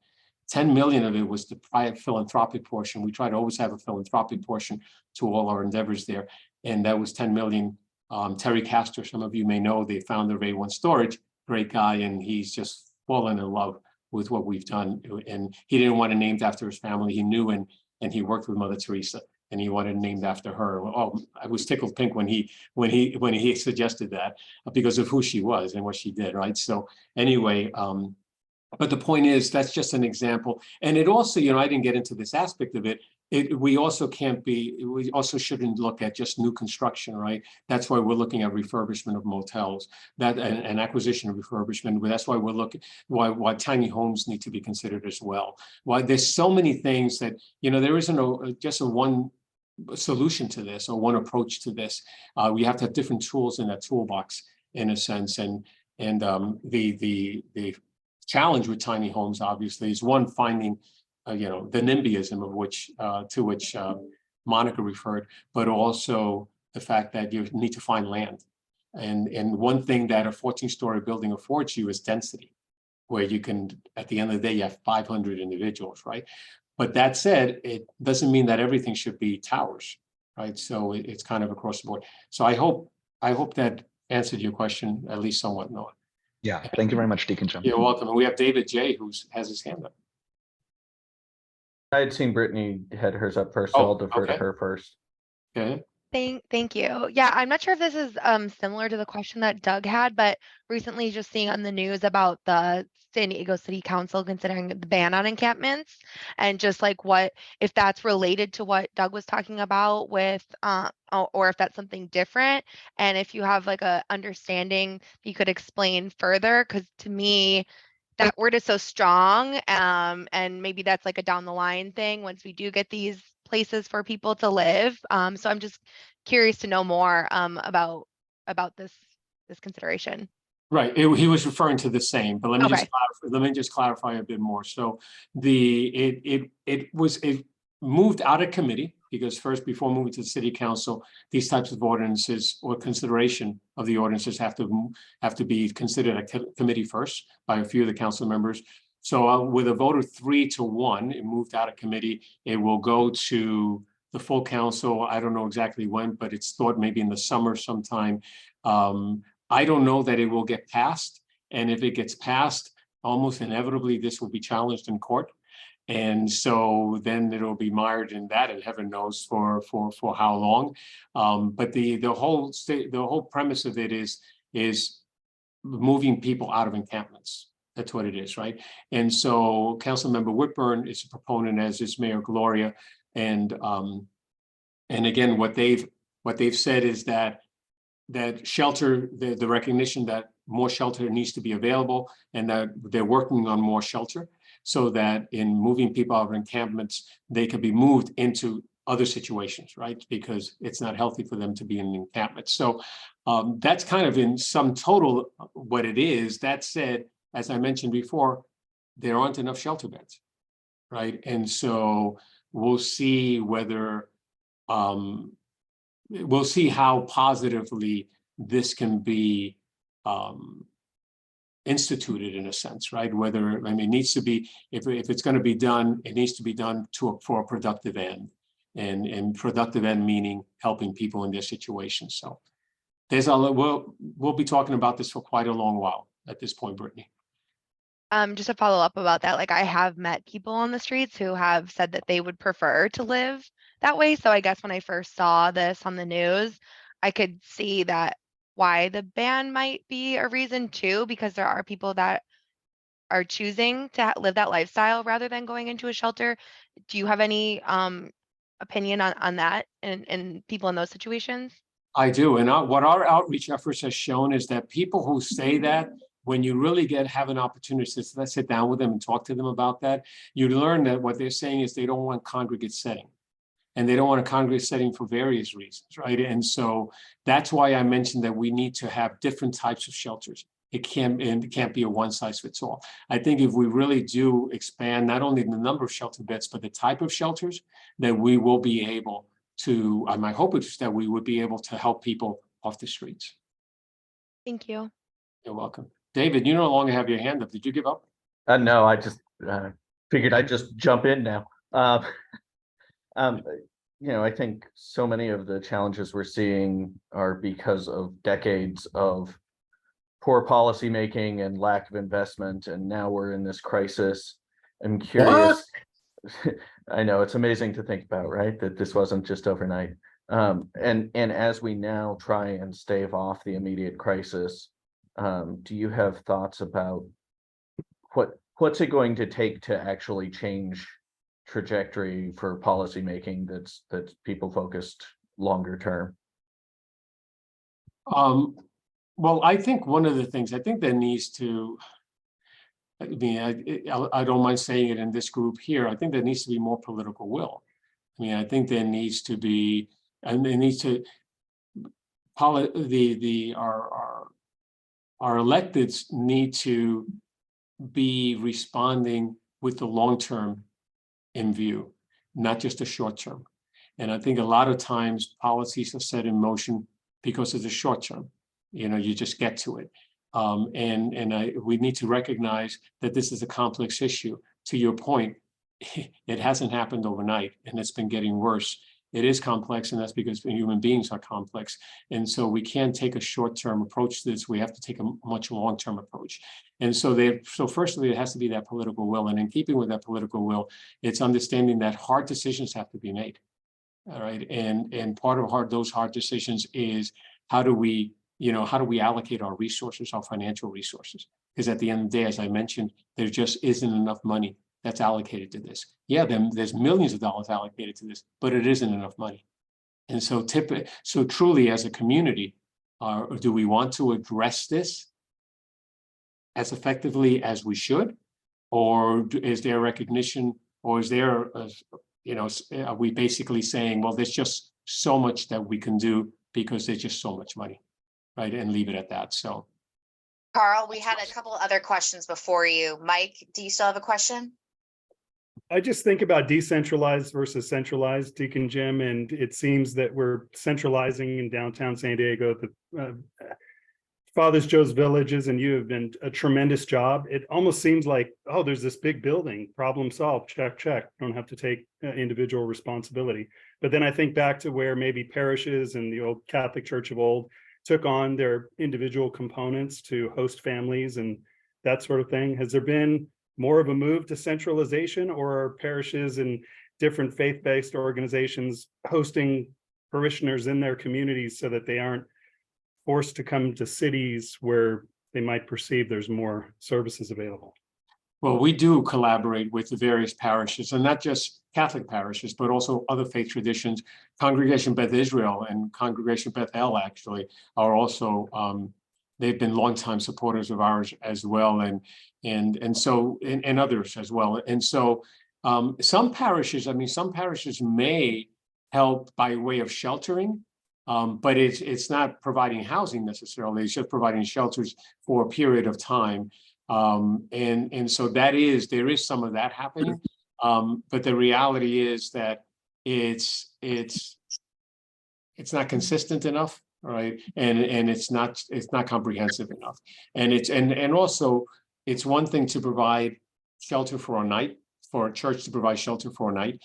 Speaker 4: 10 million of it was the private philanthropic portion. We try to always have a philanthropic portion to all our endeavors there. And that was 10 million. Terry Castor, some of you may know, the founder of A1 Storage, great guy, and he's just fallen in love with what we've done. And he didn't want it named after his family. He knew, and he worked with Mother Teresa, and he wanted it named after her. Oh, I was tickled pink when he suggested that, because of who she was and what she did, right? So anyway, but the point is, that's just an example. And it also, I didn't get into this aspect of it. We also shouldn't look at just new construction, right? That's why we're looking at refurbishment of motels, and acquisition of refurbishment. That's why we're looking, why tiny homes need to be considered as well. Why there's so many things that, there isn't just a one solution to this or one approach to this. We have to have different tools in that toolbox, in a sense. And the challenge with tiny homes, obviously, is one, finding the NIMBYism of which to which Monica referred, but also the fact that you need to find land. And one thing that a 14-story building affords you is density, where you can, at the end of the day, you have 500 individuals, right? But that said, it doesn't mean that everything should be towers, right? So it's kind of across the board. So I hope that answered your question, at least somewhat, Noah.
Speaker 8: Yeah, thank you very much, Deacon Jim.
Speaker 4: You're welcome. And we have David J. who has his hand up.
Speaker 9: I had seen Brittany had hers up first, so I'll defer to her first.
Speaker 4: Okay.
Speaker 10: Thank you. Yeah, I'm not sure if this is similar to the question that Doug had, but recently just seeing on the news about the San Diego City Council considering the ban on encampments, and just like what if that's related to what Doug was talking about with or if that's something different, and if you have like a understanding you could explain further, because to me that word is so strong, and maybe that's like a down the line thing once we do get these places for people to live. So I'm just curious to know more about this consideration.
Speaker 4: Right, he was referring to the same, but let me just clarify a bit more. So it moved out of committee because first, before moving to the city council, these types of ordinances or consideration of the ordinances have to be considered a committee first by a few of the council members. So with a vote of 3-1, it moved out of committee. It will go to the full council. I don't know exactly when, but it's thought maybe in the summer sometime. I don't know that it will get passed. And if it gets passed, almost inevitably, this will be challenged in court. And so then it'll be mired in that, and heaven knows for how long. But the whole premise of it is moving people out of encampments. That's what it is, right? And so Councilmember Whitburn is a proponent, as is Mayor Gloria, and again, what they've said is that shelter, the recognition that more shelter needs to be available, and that they're working on more shelter, so that in moving people out of encampments, they could be moved into other situations, right? Because it's not healthy for them to be in encampments. So that's kind of in sum total what it is. That said, as I mentioned before, there aren't enough shelter beds, right? And so we'll see whether, we'll see how positively this can be instituted in a sense, right? Whether, I mean, it needs to be, if it's going to be done, it needs to be done for a productive end, and productive end meaning helping people in their situations. So there's we'll be talking about this for quite a long while at this point, Brittany.
Speaker 10: Just to follow up about that, like I have met people on the streets who have said that they would prefer to live that way. So I guess when I first saw this on the news, I could see that why the ban might be a reason too, because there are people that are choosing to live that lifestyle rather than going into a shelter. Do you have any opinion on that and people in those situations?
Speaker 4: I do, and what our outreach efforts has shown is that people who say that, when you really have an opportunity to sit down with them and talk to them about that, you learn that what they're saying is they don't want congregate setting. And they don't want a congregate setting for various reasons, right? And so that's why I mentioned that we need to have different types of shelters. It can't be a one size fits all. I think if we really do expand not only the number of shelter beds, but the type of shelters, that we will be able to, my hope is that we would be able to help people off the streets.
Speaker 10: Thank you.
Speaker 4: You're welcome. David, you no longer have your hand up. Did you give up?
Speaker 9: No, I just figured I'd just jump in now. You know, I think so many of the challenges we're seeing are because of decades of poor policy making and lack of investment, and now we're in this crisis. I'm curious. I know, it's amazing to think about, right? That this wasn't just overnight. And as we now try and stave off the immediate crisis, do you have thoughts about what's it going to take to actually change trajectory for policy making that's people focused longer term?
Speaker 4: Well, I think one of the things, I think there needs to, I mean, I don't mind saying it in this group here, I think there needs to be more political will. I mean, I think there needs to be, and there needs to, our electeds need to be responding with the long term in view, not just the short term. And I think a lot of times policies are set in motion because of the short term. You know, you just get to it. We need to recognize that this is a complex issue. To your point, it hasn't happened overnight, and it's been getting worse. It is complex, and that's because human beings are complex. And so we can't take a short-term approach to this. We have to take a much long-term approach. And so firstly, it has to be that political will. And in keeping with that political will, it's understanding that hard decisions have to be made. All right. And part of those hard decisions is how do we allocate our resources, our financial resources? Because at the end of the day, as I mentioned, there just isn't enough money that's allocated to this. Yeah, there's millions of dollars allocated to this, but it isn't enough money. And so truly as a community, do we want to address this as effectively as we should? Or is there recognition, or is there, are we basically saying, well, there's just so much that we can do because there's just so much money, right? And leave it at that. So,
Speaker 1: Carl, we had a couple other questions before you. Mike, do you still have a question?
Speaker 11: I just think about decentralized versus centralized, Deacon Jim, and it seems that we're centralizing in downtown San Diego. The Father's Joe's Villages, and you have been a tremendous job. It almost seems like, oh, there's this big building, problem solved, check, check. Don't have to take individual responsibility. But then I think back to where maybe parishes and the old Catholic Church of old took on their individual components to host families and that sort of thing. Has there been more of a move to centralization, or are parishes and different faith-based organizations hosting parishioners in their communities so that they aren't forced to come to cities where they might perceive there's more services available?
Speaker 4: Well, we do collaborate with the various parishes, and not just Catholic parishes, but also other faith traditions. Congregation Beth Israel and Congregation Beth El actually are also, they've been longtime supporters of ours as well, and others as well. And so some parishes may help by way of sheltering, but it's not providing housing necessarily. It's just providing shelters for a period of time. And so there is some of that happening. But the reality is that it's not consistent enough, right? And it's not comprehensive enough. And also it's one thing to provide shelter for a night, for a church to provide shelter for a night.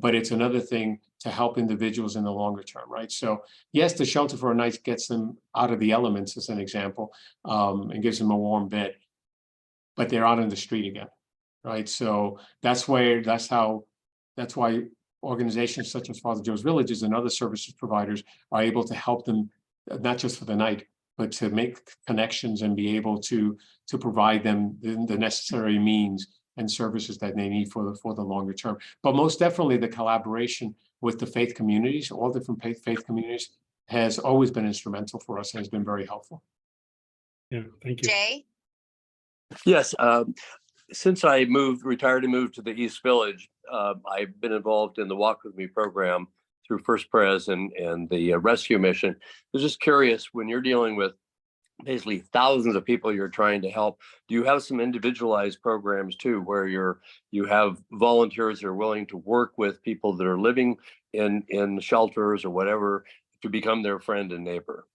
Speaker 4: But it's another thing to help individuals in the longer term, right? So yes, the shelter for a night gets them out of the elements, as an example, and gives them a warm bed, but they're out on the street again, right? So that's why organizations such as Father Joe's Villages and other services providers are able to help them, not just for the night, but to make connections and be able to provide them the necessary means and services that they need for the longer term. But most definitely the collaboration with the faith communities, all different faith communities, has always been instrumental for us and has been very helpful.
Speaker 11: Yeah, thank you.
Speaker 1: Jay?
Speaker 12: Yes, since I retired and moved to the East Village, I've been involved in the Walk With Me program through First Pres and the rescue mission. I was just curious, when you're dealing with basically thousands of people you're trying to help, do you have some individualized programs too, where you have volunteers that are willing to work with people that are living in shelters or whatever to become their friend and neighbor?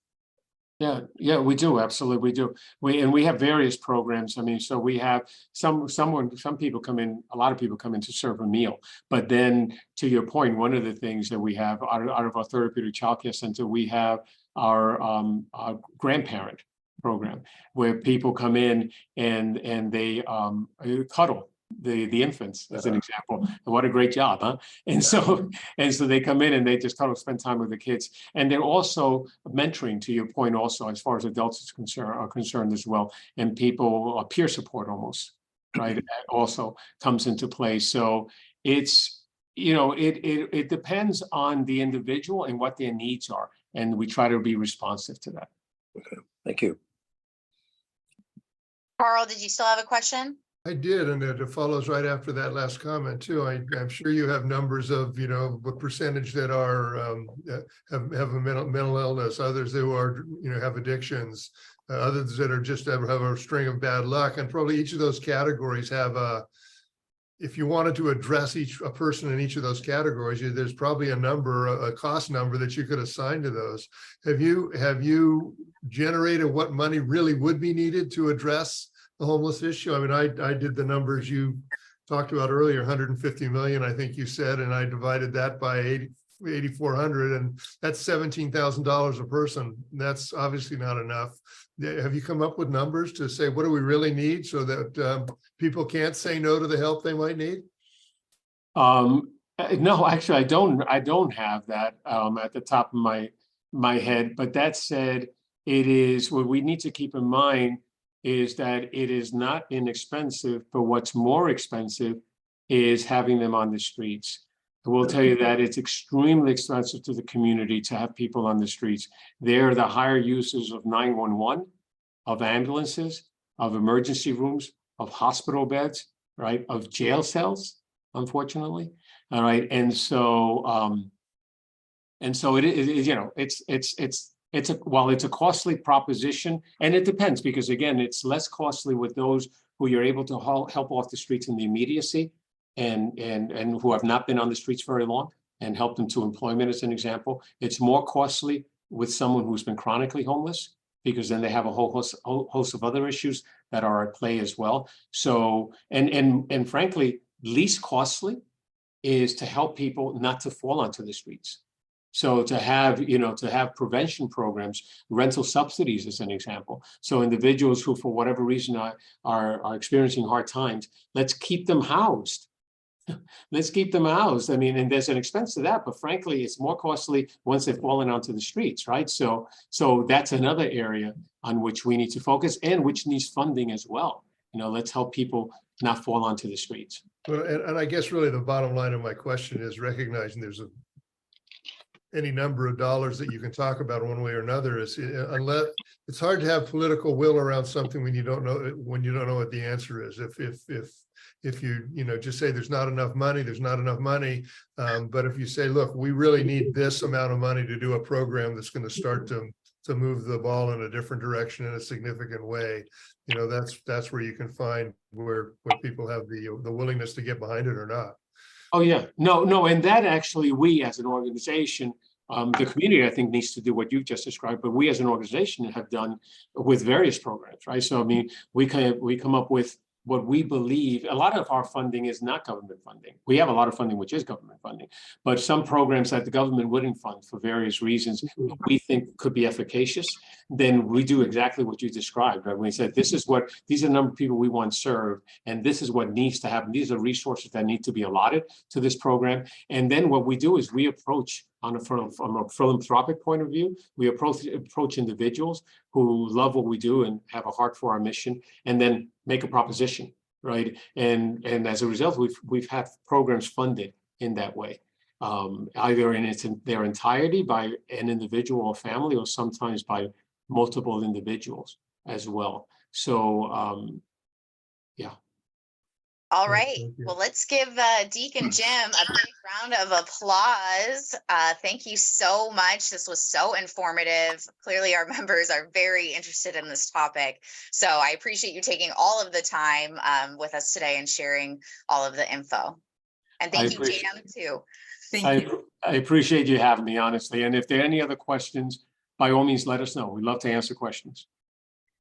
Speaker 4: Yeah, we do. Absolutely, we do. We have various programs. I mean, so we have some people come in, a lot of people come in to serve a meal. But then to your point, one of the things that we have out of our therapeutic childcare center, we have our grandparent program, where people come in and they cuddle the infants, as an example. What a great job, huh? And so they come in and they just kind of spend time with the kids. And they're also mentoring, to your point, also as far as adults are concerned as well. And people, peer support almost, right? Also comes into play. So it's, it depends on the individual and what their needs are. And we try to be responsive to that.
Speaker 12: Okay, thank you.
Speaker 1: Carl, did you still have a question?
Speaker 7: I did, and it follows right after that last comment too. I'm sure you have numbers of, what percentage that are have a mental illness, others who are, have addictions, others that are just have a string of bad luck, and probably each of those categories have a. If you wanted to address a person in each of those categories, there's probably a cost number that you could assign to those. Have you generated what money really would be needed to address the homeless issue? I mean, I did the numbers you talked about earlier, 150 million, I think you said, and I divided that by 8,400, and that's $17,000 a person. That's obviously not enough. Have you come up with numbers to say, what do we really need so that people can't say no to the help they might need?
Speaker 4: No, actually, I don't have that at the top of my head. But that said, it is what we need to keep in mind is that it is not inexpensive, but what's more expensive is having them on the streets. I will tell you that it's extremely expensive to the community to have people on the streets. They're the higher users of 911, of ambulances, of emergency rooms, of hospital beds, right, of jail cells, unfortunately. All right, and so it is, while it's a costly proposition, and it depends, because again, it's less costly with those who you're able to help off the streets in the immediacy. and who have not been on the streets very long and help them to employment as an example. It's more costly with someone who's been chronically homeless, because then they have a whole host of other issues that are at play as well. So, and frankly, least costly is to help people not to fall onto the streets. So to have, to have prevention programs, rental subsidies as an example. So individuals who, for whatever reason, are experiencing hard times, let's keep them housed. Let's keep them housed. I mean, and there's an expense to that, but frankly, it's more costly once they've fallen onto the streets, right? So that's another area on which we need to focus and which needs funding as well. Let's help people not fall onto the streets.
Speaker 7: Well, and I guess really the bottom line of my question is recognizing there's any number of dollars that you can talk about one way or another, is unless it's hard to have political will around something when you don't know what the answer is. If you just say there's not enough money, there's not enough money. But if you say, look, we really need this amount of money to do a program that's going to start to move the ball in a different direction in a significant way, that's where you can find where people have the willingness to get behind it or not.
Speaker 4: Oh, yeah. No. And that actually, we as an organization, the community, I think, needs to do what you've just described, but we as an organization have done with various programs, right? So, I mean, we come up with what we believe. A lot of our funding is not government funding. We have a lot of funding which is government funding, but some programs that the government wouldn't fund for various reasons we think could be efficacious. Then we do exactly what you described, right? We said these are the number of people we want served, and this is what needs to happen. These are resources that need to be allotted to this program. And then what we do is we approach from a philanthropic point of view, we approach individuals who love what we do and have a heart for our mission, and then make a proposition, right? And as a result, we've had programs funded in that way, either in their entirety by an individual or family, or sometimes by multiple individuals as well. So, yeah.
Speaker 1: All right.
Speaker 7: Thank you.
Speaker 1: Well, let's give Deacon Jim a big round of applause. Thank you so much. This was so informative. Clearly, our members are very interested in this topic. So I appreciate you taking all of the time with us today and sharing all of the info. And thank you, Jan, too.
Speaker 4: I appreciate you having me, honestly. And if there are any other questions, by all means, let us know. We'd love to answer questions.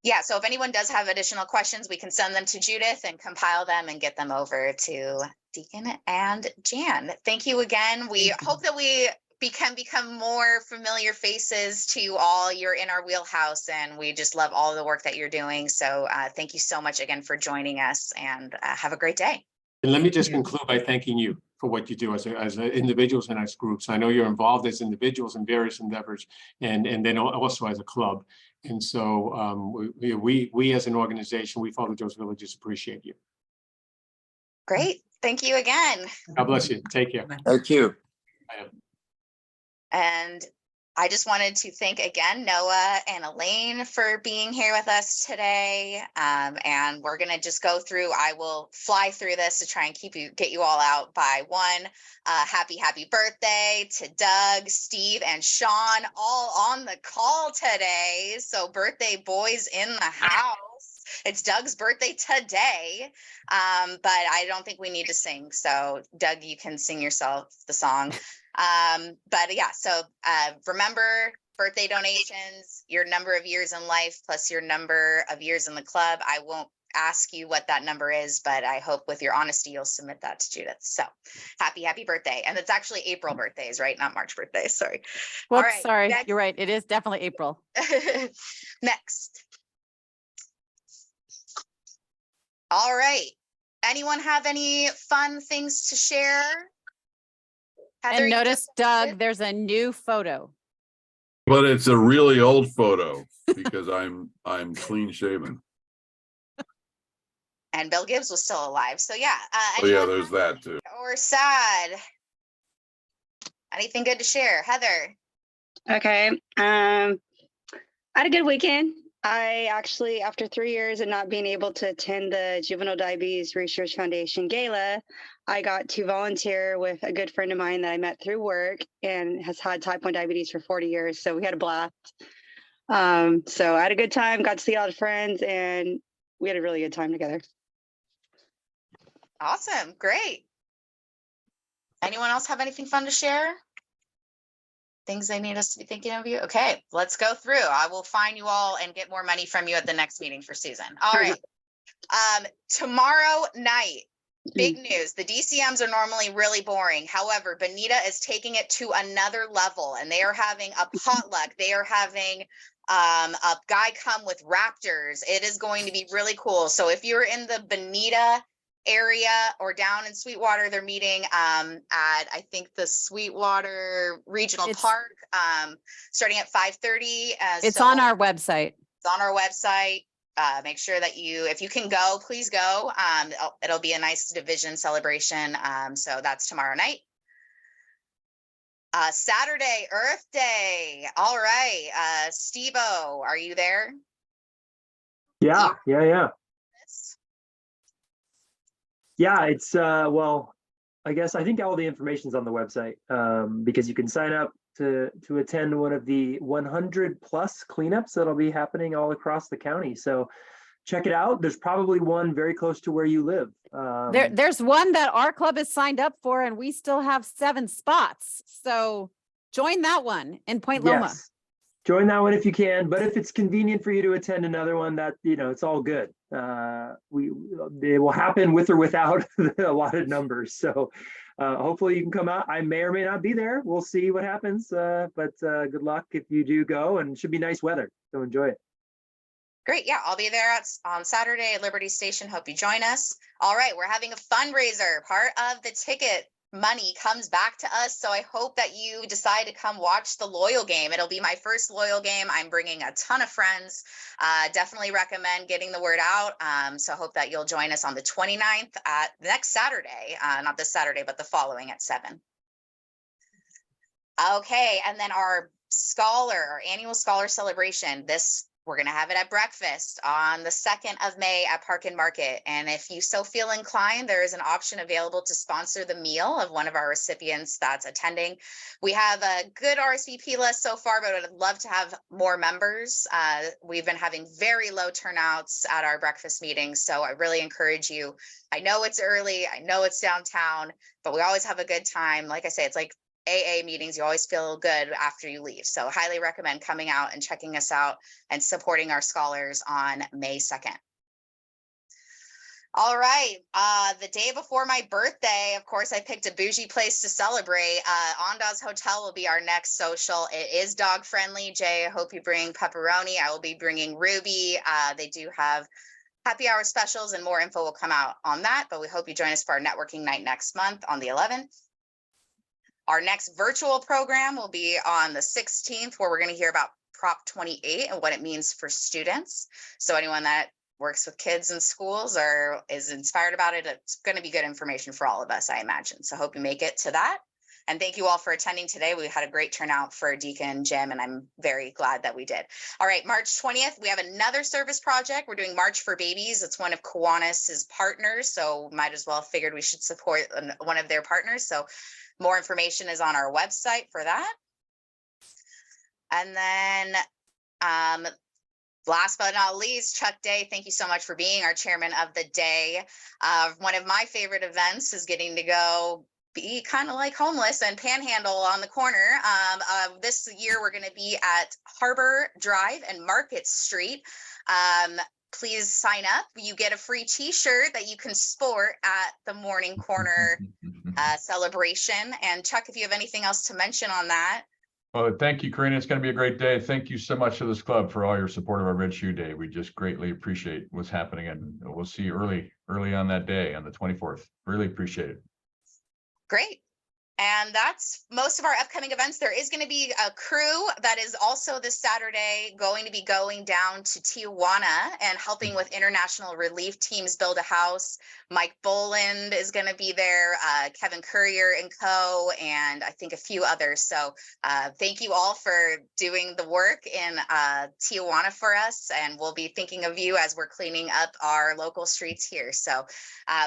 Speaker 1: Yeah, so if anyone does have additional questions, we can send them to Judith and compile them and get them over to Deacon and Jan. Thank you again. We hope that we can become more familiar faces to you all. You're in our wheelhouse, and we just love all the work that you're doing. So thank you so much again for joining us, and have a great day.
Speaker 4: And let me just conclude by thanking you for what you do as individuals and as groups. I know you're involved as individuals in various endeavors, and then also as a club. And so we as an organization, we Father Joe's Villages appreciate you.
Speaker 1: Great. Thank you again.
Speaker 4: God bless you. Take care.
Speaker 12: Thank you.
Speaker 1: And I just wanted to thank again Noah and Elaine for being here with us today. And we're going to just go through. I will fly through this to try and get you all out by one. Happy birthday to Doug, Steve, and Sean, all on the call today. So birthday boys in the house. It's Doug's birthday today, but I don't think we need to sing. So Doug, you can sing yourself the song. But yeah, so remember, birthday donations, your number of years in life plus your number of years in the club. I won't ask you what that number is, but I hope with your honesty, you'll submit that to Judith. So happy birthday. And it's actually April birthdays, right? Not March birthdays. Sorry.
Speaker 2: Whoops,
Speaker 1: All right,
Speaker 2: sorry.
Speaker 1: next.
Speaker 2: You're right. It is definitely April.
Speaker 1: Next. All right. Anyone have any fun things to share? Heather,
Speaker 2: And
Speaker 1: you
Speaker 2: notice,
Speaker 1: just-
Speaker 2: Doug, there's a new photo.
Speaker 5: But it's a really old photo because I'm clean shaven.
Speaker 1: And Bill Gibbs was still alive. So yeah.
Speaker 5: Oh yeah,
Speaker 1: anyone
Speaker 5: there's that too.
Speaker 1: or sad? Anything good to share? Heather.
Speaker 13: Okay. I had a good weekend. I actually, after 3 years of not being able to attend the Juvenile Diabetes Research Foundation Gala, I got to volunteer with a good friend of mine that I met through work and has had type 1 diabetes for 40 years. So we had a blast. So I had a good time, got to see a lot of friends, and we had a really good time together.
Speaker 1: Awesome. Great. Anyone else have anything fun to share? Things they need us to be thinking of you? Okay, let's go through. I will find you all and get more money from you at the next meeting for Susan. All right. Tomorrow night, big news. The DCMs are normally really boring. However, Bonita is taking it to another level and they are having a potluck. They are having a guy come with raptors. It is going to be really cool. So if you're in the Bonita area or down in Sweetwater, they're meeting at I think the Sweetwater Regional Park starting at 5:30.
Speaker 2: It's on our website.
Speaker 1: It's on our website. Make sure that if you can go, please go. It'll be a nice division celebration. So that's tomorrow night. Saturday, Earth Day. All right. Steve-O, are you there?
Speaker 14: Yeah. Yeah, it's well, I guess I think all the information's on the website because you can sign up to attend one of the 100 plus cleanups that'll be happening all across the county. So check it out. There's probably one very close to where you live.
Speaker 2: There's one that our club is signed up for and we still have 7 spots. So join that one in Point Loma.
Speaker 14: Yes. Join that one if you can, but if it's convenient for you to attend another one, that, it's all good. It will happen with or without a lot of numbers. So hopefully you can come out. I may or may not be there. We'll see what happens. But good luck if you do go, and it should be nice weather. So enjoy it.
Speaker 1: Great. Yeah, I'll be there on Saturday at Liberty Station. Hope you join us. All right. We're having a fundraiser. Part of the ticket money comes back to us. So I hope that you decide to come watch the Loyal game. It'll be my first Loyal game. I'm bringing a ton of friends. Definitely recommend getting the word out. So I hope that you'll join us on the 29th at next Saturday, not this Saturday, but the following at 7. Okay. And then our annual scholar celebration, we're going to have it at breakfast on the 2nd of May at Park and Market. And if you so feel inclined, there is an option available to sponsor the meal of one of our recipients that's attending. We have a good RSVP list so far, but I'd love to have more members. We've been having very low turnouts at our breakfast meetings. So I really encourage you. I know it's early. I know it's downtown, but we always have a good time. Like I say, it's like AA meetings, you always feel good after you leave. So highly recommend coming out and checking us out and supporting our scholars on May 2nd. All right. The day before my birthday, of course, I picked a bougie place to celebrate. Ondas Hotel will be our next social. It is dog friendly. Jay, I hope you bring pepperoni. I will be bringing Ruby. They do have happy hour specials and more info will come out on that, but we hope you join us for our networking night next month on the 11th. Our next virtual program will be on the 16th, where we're going to hear about Prop 28 and what it means for students. So anyone that works with kids in schools or is inspired about it, it's going to be good information for all of us, I imagine. So hope you make it to that. And thank you all for attending today. We had a great turnout for Deacon Jim, and I'm very glad that we did. All right, March 20th, we have another service project. We're doing March for Babies. It's one of Kiwanis's partners, so might as well figured we should support one of their partners. So more information is on our website for that. And then last but not least, Chuck Day, thank you so much for being our chairman of the day. One of my favorite events is getting to go be kind of like homeless and panhandle on the corner. This year, we're going to be at Harbor Drive and Market Street. Please sign up. You get a free t-shirt that you can sport at the Morning Corner celebration. And Chuck, if you have anything else to mention on that.
Speaker 3: Well, thank you, Karina. It's going to be a great day. Thank you so much to this club for all your support of our Red Shoe Day. We just greatly appreciate what's happening, and we'll see you early on that day on the 24th. Really appreciate it.
Speaker 1: Great. And that's most of our upcoming events. There is going to be a crew that is also this Saturday going to be going down to Tijuana and helping with international relief teams build a house. Mike Boland is going to be there, Kevin Courier and co, and I think a few others. So thank you all for doing the work in Tijuana for us. And we'll be thinking of you as we're cleaning up our local streets here. So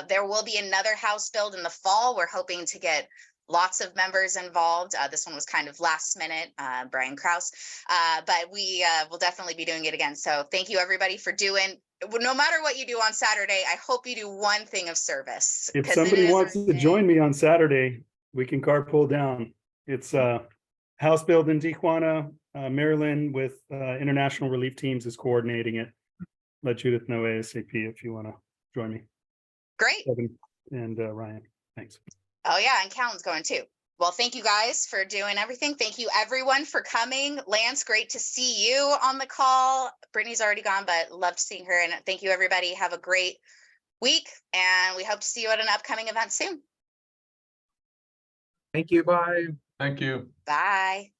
Speaker 1: there will be another house build in the fall. We're hoping to get lots of members involved. This one was kind of last minute, Brian Krause, but we will definitely be doing it again. So thank you everybody for doing, no matter what you do on Saturday, I hope you do one thing of service.
Speaker 11: If somebody wants to join me on Saturday, We can carpool down. It's house build in Tijuana, Maryland with international relief teams is coordinating it. Let Judith know ASAP if you want to join me.
Speaker 1: Great.
Speaker 11: Kevin and Ryan, thanks.
Speaker 1: Oh yeah, and Callan's going too. Well, thank you guys for doing everything. Thank you everyone for coming. Lance, great to see you on the call. Brittany's already gone, but loved seeing her. And thank you everybody. Have a great week. And we hope to see you at an upcoming event soon.
Speaker 15: Thank you. Bye.
Speaker 3: Thank you.
Speaker 1: Bye.